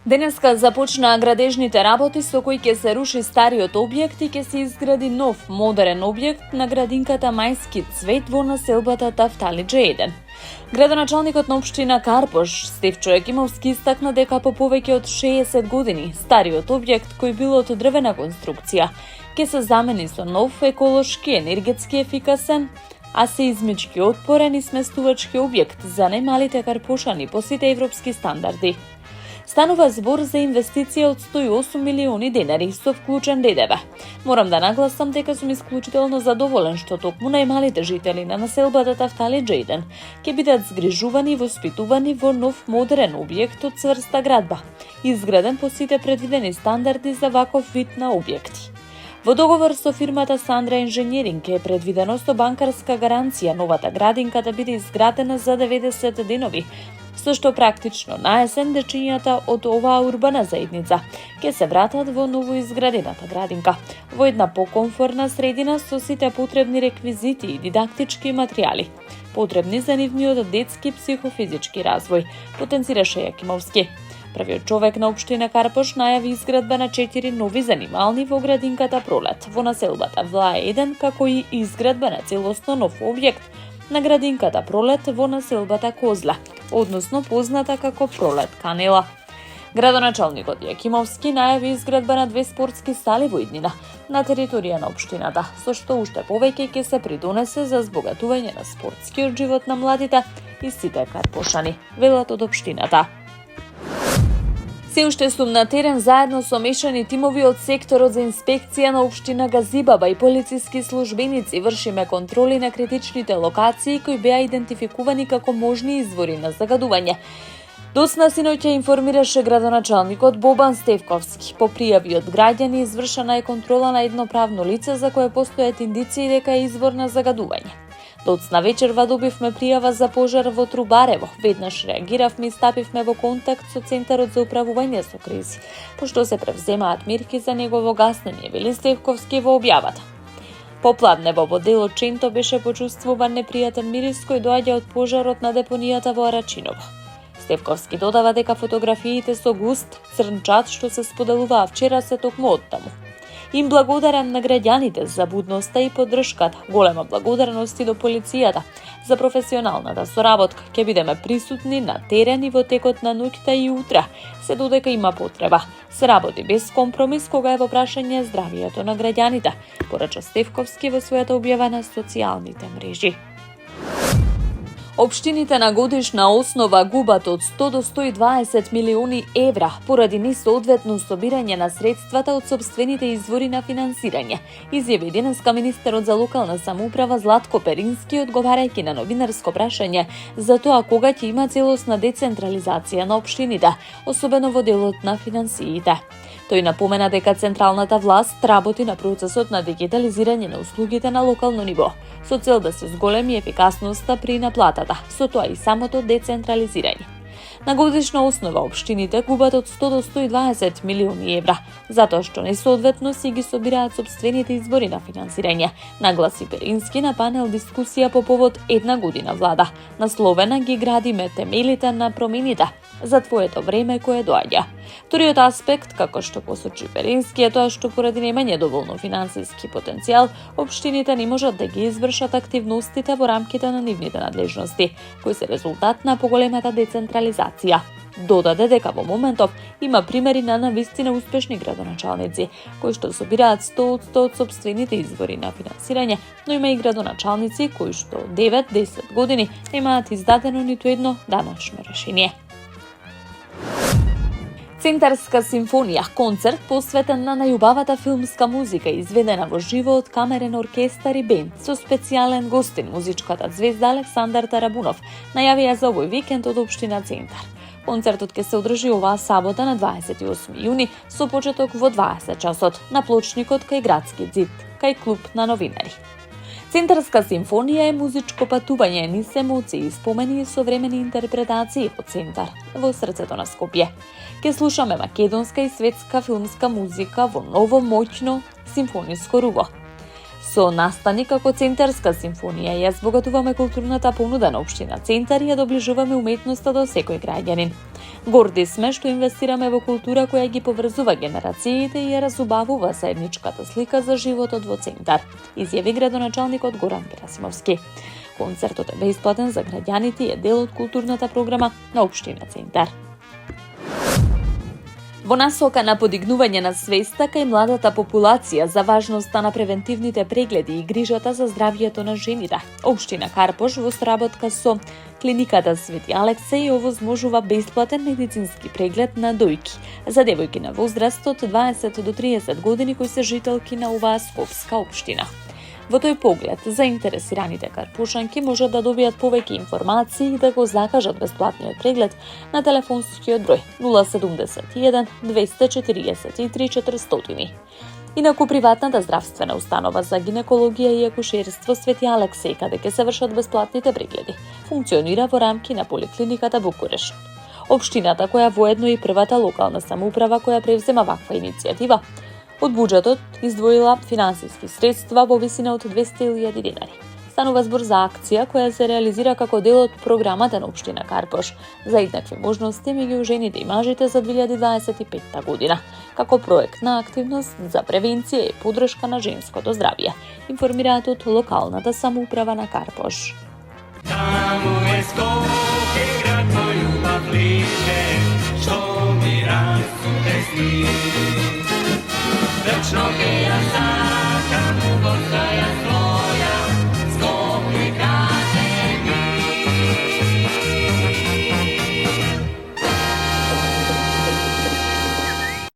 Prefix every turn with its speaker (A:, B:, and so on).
A: Денеска започнаа градежните работи со кои ќе се руши стариот објект и ќе се изгради нов, модерен објект на градинката Мајски цвет во населбата Тафталиџе 1. Градоначалникот на општина Карпош, Стефчо Екимовски, истакна дека по повеќе од 60 години стариот објект, кој бил од дрвена конструкција, ќе се замени со нов, еколошки, енергетски ефикасен, а сеизмички отпорен и сместувачки објект за најмалите карпошани по сите европски стандарди. Станува збор за инвестиција од 108 милиони денари со вклучен ДДВ. Морам да нагласам дека сум исклучително задоволен што токму најмалите жители на населбата Тафталиџе 1 ќе бидат згрижувани и воспитувани во нов модерен објект од цврста градба, изграден по сите предвидени стандарди за ваков вид на објекти. Во договор со фирмата Сандра Инженеринг е предвидено со банкарска гаранција новата градинка да биде изградена за 90 денови, со што практично на есен дечињата од оваа урбана заедница ќе се вратат во новоизградената градинка, во една покомфорна средина со сите потребни реквизити и дидактички материјали, потребни за нивниот детски психофизички развој, потенцираше Јакимовски. Првиот човек на општина Карпош најави изградба на 4 нови занимални во градинката Пролет, во населбата Влаа 1, како и изградба на целосно нов објект на градинката Пролет во населбата Козла, односно позната како Пролет Канела. Градоначалникот Јакимовски најави изградба на 2 спортски сали во иднина на територија на општината, со што уште повеќе ќе се придонесе за збогатување на спортскиот живот на младите и сите карпошани, велат од општината. Се уште сум на терен заедно со мешани тимови од секторот за инспекција на општина Газибаба и полициски службеници вршиме контроли на критичните локации кои беа идентификувани како можни извори на загадување. Доцна синоќа информираше градоначалникот Бобан Стефковски. По пријави од граѓани извршена е контрола на едно правно лице за кое постојат индиции дека е извор на загадување. Доцна вечерва добивме пријава за пожар во Трубарево. Веднаш реагиравме и стапивме во контакт со Центарот за управување со кризи, пошто се превземаат мерки за негово гаснење, вели Стефковски во објавата. Попладнево во делот Ченто беше почувствуван непријатен мирис кој доаѓа од пожарот на депонијата во Арачиново. Стефковски додава дека фотографиите со густ црн чад што се споделуваа вчера се токму оттаму. Им благодарам на граѓаните за будноста и поддршката. Голема благодарност и до полицијата за професионалната соработка. Ќе бидеме присутни на терен и во текот на ноќта и утре, се додека има потреба. Се работи без компромис кога е во прашање здравието на граѓаните, порача Стефковски во својата објава на социјалните мрежи. Општините на годишна основа губат од 100 до 120 милиони евра поради несоодветно собирање на средствата од сопствените извори на финансирање, изјави денеска министерот за локална самоуправа Златко Перински одговарајќи на новинарско прашање за тоа кога ќе има целосна децентрализација на општините, особено во делот на финансиите. Тој напомена дека централната власт работи на процесот на дигитализирање на услугите на локално ниво, со цел да се зголеми ефикасноста при наплатата, со тоа и самото децентрализирање. На годишна основа општините губат од 100 до 120 милиони евра, затоа што несоодветно си ги собираат сопствените избори на финансирање, нагласи Перински на панел дискусија по повод една година влада, насловена ги градиме темелите на промените за твоето време кое доаѓа. Вториот аспект, како што посочи Перински, е тоа што поради немање доволно финансиски потенцијал, општините не можат да ги извршат активностите во рамките на нивните надлежности, кои се резултат на поголемата децентрализација. Додаде дека во моментов има примери на навистина успешни градоначалници, кои што собираат 100% од сопствените извори на финансирање, но има и градоначалници кои што 9-10 години немаат издадено ниту едно даночно решение. Центарска симфонија, концерт посветен на најубавата филмска музика, изведена во живо од камерен оркестар и бенд, со специјален гостин, музичката звезда Александар Тарабунов, најавија за овој викенд од општина Центар. Концертот ќе се одржи оваа сабота на 28 јуни со почеток во 20 часот на плочникот кај Градски ѕид, кај клуб на новинари. Центарска симфонија е музичко патување низ емоции и спомени и современи интерпретации во Центар, во срцето на Скопје. Ке слушаме македонска и светска филмска музика во ново моќно симфониско руво. Со настани како Центарска симфонија ја збогатуваме културната понуда на општина Центар и ја доближуваме уметноста до секој граѓанин. Горди сме што инвестираме во култура која ги поврзува генерациите и ја разубавува заедничката слика за животот во Центар, изјави градоначалникот Горан Герасимовски. Концертот е бесплатен за граѓаните и е дел од културната програма на општина Центар. Во насока на подигнување на свеста кај младата популација за важноста на превентивните прегледи и грижата за здравјето на жените, општина Карпош во соработка со клиниката Свети Алексеј овозможува бесплатен медицински преглед на дојки за девојки на возраст од 20 до 30 години кои се жителки на оваа скопска општина. Во тој поглед, заинтересираните карпушанки можат да добијат повеќе информации и да го закажат бесплатниот преглед на телефонскиот број 071 243 400. Инаку приватната здравствена установа за гинекологија и акушерство Свети Алексеј, каде ќе се вршат бесплатните прегледи, функционира во рамки на поликлиниката Букурешт. Општината, која воедно и првата локална самоуправа која превзема ваква иницијатива, од буџетот издвоила финансиски средства во висина од 200.000 динари. Станува збор за акција која се реализира како дел од програмата на општина Карпош за еднакви можности меѓу жените и мажите за 2025 година, како проект на активност за превенција и поддршка на женското здравје, информираат од локалната самоуправа на Карпош.
B: Таму е Скопје, град мој љубав лише, што ми расуте сни. Вечно ќе ја